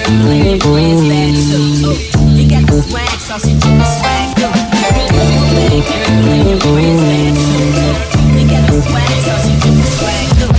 girl and your friends bad too. You got the swag, so she do the swag too. Bad girl and your friends bad too. You got the swag, so she do the swag too.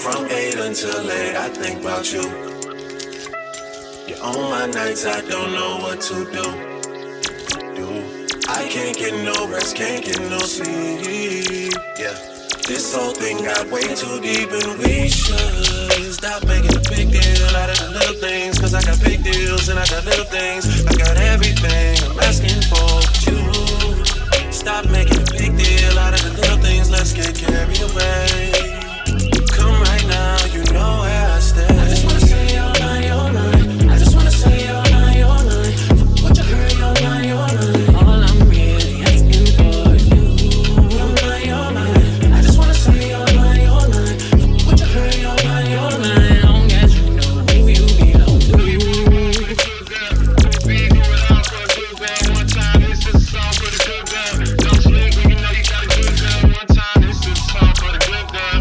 From 8 until late, I think about you. You're on my nights, I don't know what to do. I can't get no rest, can't get no sleep. Yeah, this whole thing got way too deep, and we should stop making a big deal out of the little things. Cause I got big deals and I got little things. I got everything I'm asking for you. Stop making a big deal out of the little things. Let's get carried away. Come right now, you know where I stay. I just wanna say all night. I just wanna say all night. What you heard, all night. All I'm really asking for is you. All night. I just wanna say all night. What you heard, all night. Long as you know who you belong to. We do it all for a good girl. One time, this is a song for the good girl. Don't sleep when you know you got a good girl. One time, this is a song for the good girl.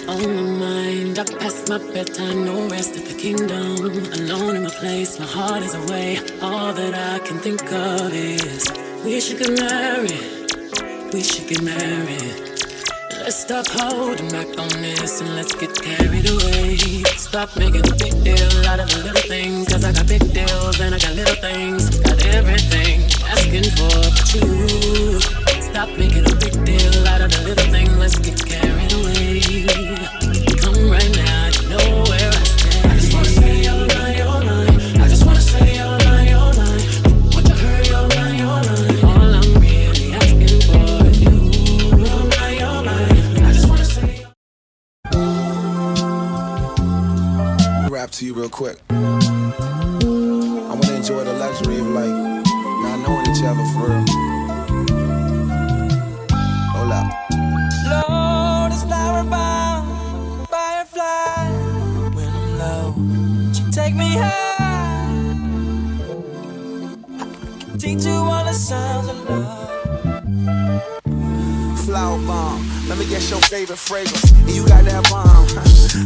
On my mind, I passed my bedtime, no rest at the kingdom. Alone in my my place, my heart is away. All that I can think of is we should get married, we should get married. Let's stop holding back on this and let's get carried away. Stop making a big deal out of the little things, cause I got big deals and I got little things. Got everything asking for but you. Stop making a big deal out of the little thing, let's get carried away. Come right now, you know where I stand. I just wanna say you're mine, you're mine. I just wanna say you're mine, you're mine. What the hell, you're mine, you're mine. All I'm really asking for is you. You're mine, you're mine. I just wanna say rap to you real quick. I wanna enjoy the luxury of like not knowing each other for real. Hold up. Lord is flower bound, firefly. When I'm low, she take me high. I can teach you all the sounds of love. Flower bomb, let me guess your favorite fragrance. And you got that bomb.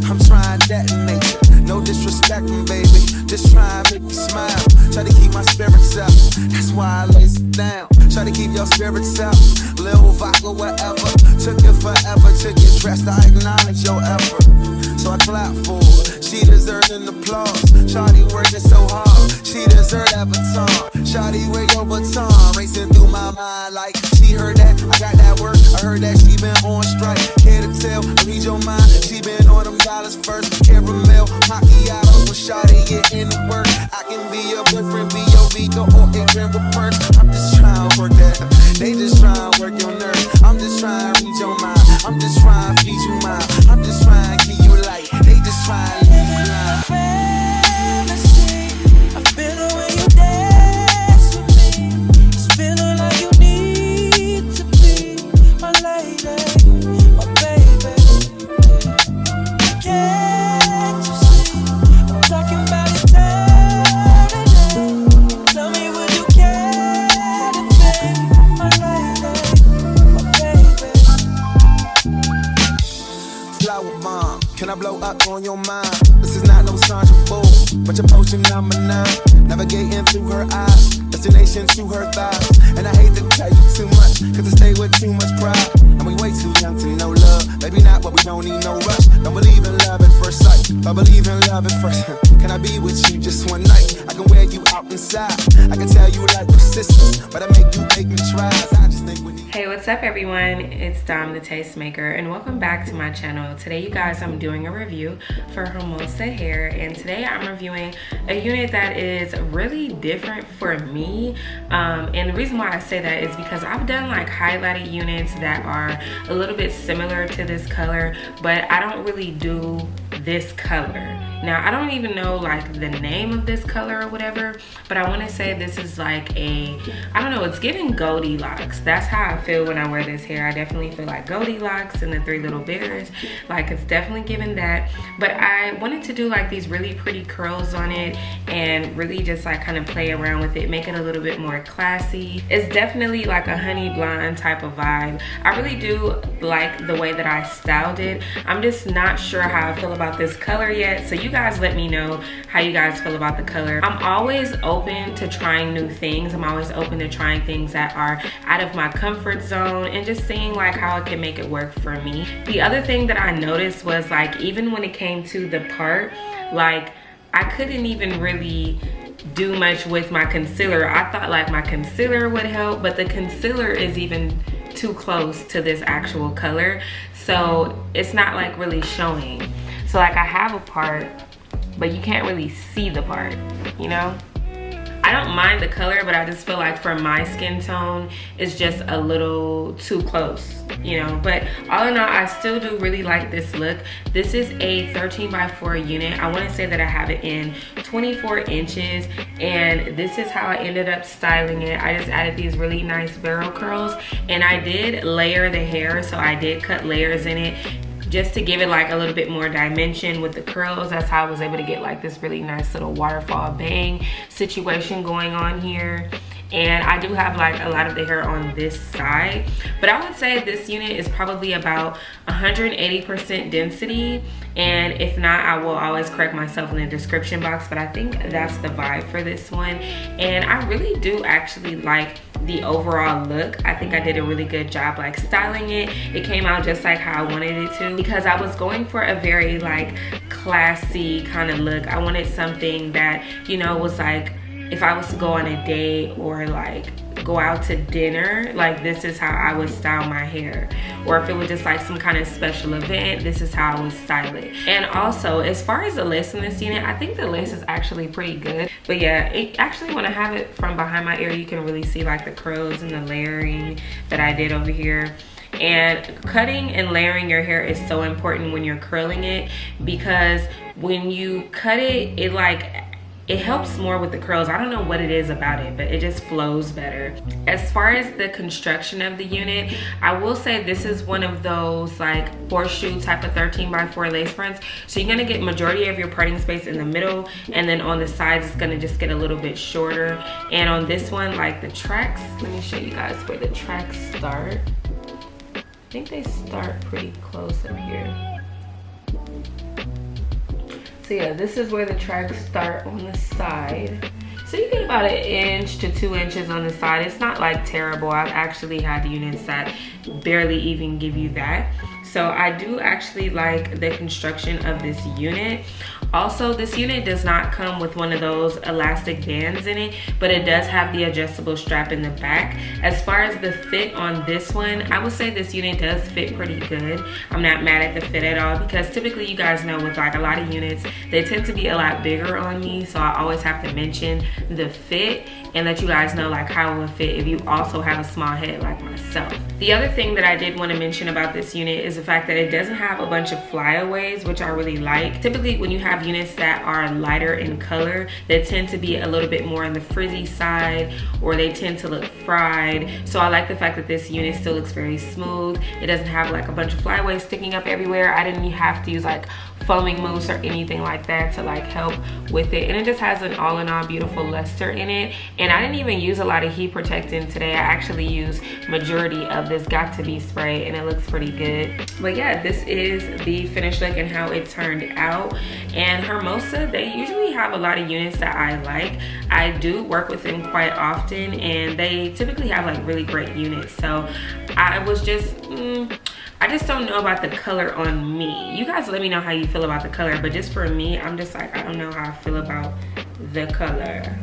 I'm trying to detonate you. No disrespecting, baby. Just try and make you smile. Try to keep my spirits up. That's why I lace it down. Try to keep your spirits up. Lil vodka, whatever. Took it forever to get dressed. I acknowledge your effort, so I clap for her. She deserves an applause. Shawty working so hard. She deserves that baton. Shawty, wear your baton. Racing through my mind like she heard that. I got that work. I heard that she been on strike. Care to tell? I read your mind. She been on them dollars first. Caramel, macchiato. When Shawty get in the work, I can be your boyfriend, be your Vico, or ignorant perk. I'm just trying to work that. They just trying to work your nerves. I'm just trying to read your mind. I'm just trying to feed you mine. I'm just trying to keep you light. They just trying to leave you blind. Fantasy, I feel the way you dance with me. It's feeling like you need to be my lady, my baby. Can't you see? I'm talking about eternity. Tell me, would you care to be my lady, my baby? Flower bomb, can I blow up on your mind? This is not no Sandra Bull, but your potion number 9. Navigating through her eyes, destination to her thighs. And I hate to tell you too much, cause I stay with too much pride. And we way too young to know love. Maybe not, but we don't need no rush. Don't believe in love at first sight, but believe in love at first. Can I be with you just one night? I can wear you out inside. I can tell you like persistence, but I make me try. I just think we need. Hey, what's up everyone? It's Dom the Tastemaker and welcome back to my channel. Today you guys, I'm doing a review for Hermosa hair, and today I'm reviewing a unit that is really different for me. And the reason why I say that is because I've done like highlighted units that are a little bit similar to this color, but I don't really do this color. Now, I don't even know like the name of this color or whatever, but I want to say this is like a, I don't know, it's giving Goldilocks. That's how I feel when I wear this hair. I definitely feel like Goldilocks and the Three Little Bears. Like, it's definitely giving that. But I wanted to do like these really pretty curls on it and really just like kind of play around with it, make it a little bit more classy. It's definitely like a honey blonde type of vibe. I really do like the way that I styled it. I'm just not sure how I feel about this color yet, so you guys let me know how you guys feel about the color. I'm always open to trying new things. I'm always open to trying things that are out of my comfort zone and just seeing like how I can make it work for me. The other thing that I noticed was like, even when it came to the part, like I couldn't even really do much with my concealer. I thought like my concealer would help, but the concealer is even too close to this actual color, so it's not like really showing. So like I have a part, but you can't really see the part, you know? I don't mind the color, but I just feel like for my skin tone, it's just a little too close, you know? But all in all, I still do really like this look. This is a 13x4 unit. I want to say that I have it in 24 inches, and this is how I ended up styling it. I just added these really nice barrel curls, and I did layer the hair, so I did cut layers in it, just to give it like a little bit more dimension with the curls. That's how I was able to get like this really nice little waterfall bang situation going on here. and I do have like a lot of the hair on this side, but I would say this unit is probably about 180% density, and if not, I will always correct myself in the description box, but I think that's the vibe for this one. And I really do actually like the overall look. I think I did a really good job like styling it. It came out just like how I wanted it to, because I was going for a very like classy kind of look. I wanted something that, you know, was like, if I was to go on a date or like go out to dinner, like this is how I would style my hair. Or if it was just like some kind of special event, this is how I would style it. And also, as far as the lace in this unit, I think the lace is actually pretty good. But yeah, it actually, when I have it from behind my ear, you can really see like the curls and the layering that I did over here. And cutting and layering your hair is so important when you're curling it, because when you cut it, it helps more with the curls. I don't know what it is about it, but it just flows better. As far as the construction of the unit, I will say this is one of those like horseshoe type of 13x4 lace fronts. So you're gonna get majority of your parting space in the middle, and then on the sides it's gonna just get a little bit shorter. And on this one, like the tracks, let me show you guys where the tracks start. I think they start pretty close up here. So yeah, this is where the tracks start on the side. So you get about 1 inch to 2 inches on the side. It's not like terrible. I've actually had units that barely even give you that. So I do actually like the construction of this unit. Also, this unit does not come with one of those elastic bands in it, but it does have the adjustable strap in the back. As far as the fit on this one, I would say this unit does fit pretty good. I'm not mad at the fit at all, because typically you guys know with like a lot of units, they tend to be a lot bigger on me. So I always have to mention the fit and let you guys know like how it would fit if you also have a small head like myself. The other thing that I did want to mention about this unit is the fact that it doesn't have a bunch of flyaways, which I really like. Typically when you have units that are lighter in color, they tend to be a little bit more on the frizzy side, or they tend to look fried. So I like the fact that this unit still looks very smooth. It doesn't have like a bunch of flyaways sticking up everywhere. I didn't have to use like foaming mousse or anything like that to like help with it, and it just has an all in all beautiful luster in it. And I didn't even use a lot of heat protectant today. I actually used majority of this Got To Be spray, and it looks pretty good. But yeah, this is the finished look and how it turned out. And Hermosa, they usually have a lot of units that I like. I do work with them quite often, and they typically have like really great units. So I was just I just don't know about the color on me. You guys let me know how you feel about the color, but just for me, I'm just like, I don't know how I feel about the color.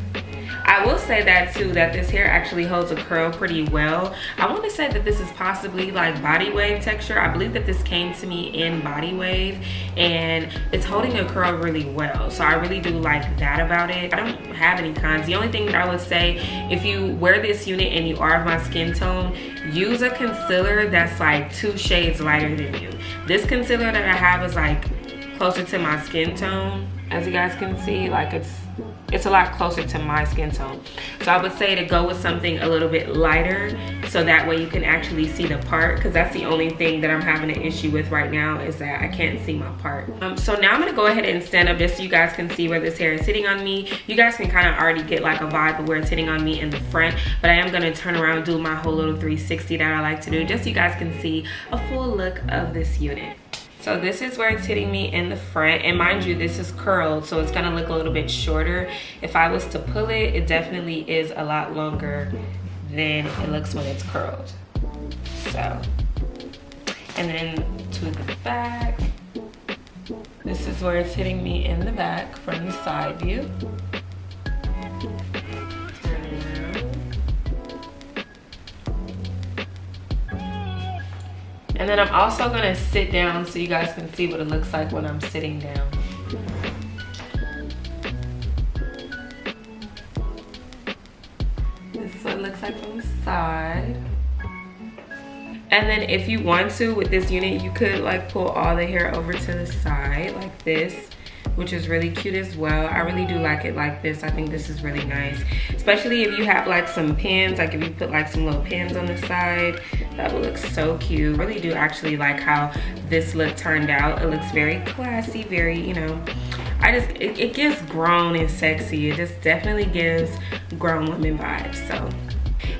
I will say that too, that this hair actually holds a curl pretty well. I want to say that this is possibly like body wave texture. I believe that this came to me in body wave, and it's holding a curl really well. So I really do like that about it. I don't have any cons. The only thing that I would say, if you wear this unit and you are of my skin tone, use a concealer that's like 2 shades lighter than you. This concealer that I have is like closer to my skin tone. As you guys can see, like it's a lot closer to my skin tone. So I would say to go with something a little bit lighter, so that way you can actually see the part, because that's the only thing that I'm having an issue with right now, is that I can't see my part. So now I'm gonna go ahead and stand up just so you guys can see where this hair is sitting on me. You guys can kind of already get like a vibe of where it's sitting on me in the front, but I am gonna turn around and do my whole little 360 that I like to do, just so you guys can see a full look of this unit. So this is where it's hitting me in the front, and mind you, this is curled, so it's gonna look a little bit shorter. If I was to pull it, it definitely is a lot longer than it looks when it's curled. So, and then to the back, this is where it's hitting me in the back from the side view. And then I'm also gonna sit down so you guys can see what it looks like when I'm sitting down. This is what it looks like from the side. And then if you want to, with this unit, you could like pull all the hair over to the side like this, which is really cute as well. I really do like it like this. I think this is really nice, especially if you have like some pins, like if you put like some little pins on the side, that would look so cute. I really do actually like how this look turned out. It looks very classy, very, you know, it gives grown and sexy. It just definitely gives grown women vibes. So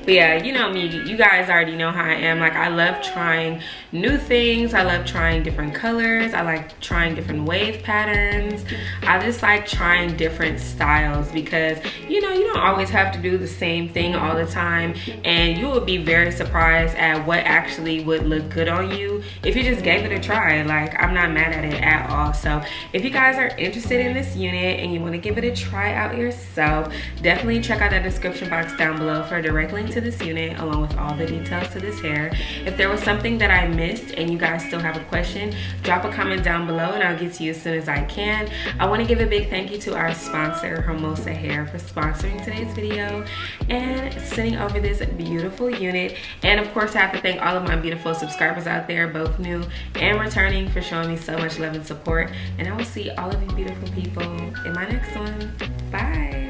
but yeah, you know me, you guys already know how I am. Like, I love trying new things. I love trying different colors. I like trying different wave patterns. I just like trying different styles because, you know, you don't always have to do the same thing all the time, and you will be very surprised at what actually would look good on you if you just gave it a try. Like, I'm not mad at it at all. So if you guys are interested in this unit and you want to give it a try out yourself, definitely check out that description box down below for a direct link to this unit along with all the details to this hair. If there was something that I missed and you guys still have a question, drop a comment down below and I'll get to you as soon as I can. I want to give a big thank you to our sponsor, Hermosa Hair, for sponsoring today's video and sending over this beautiful unit. And of course, I have to thank all of my beautiful subscribers out there, both new and returning, for showing me so much love and support. And I will see all of you beautiful people in my next one. Bye.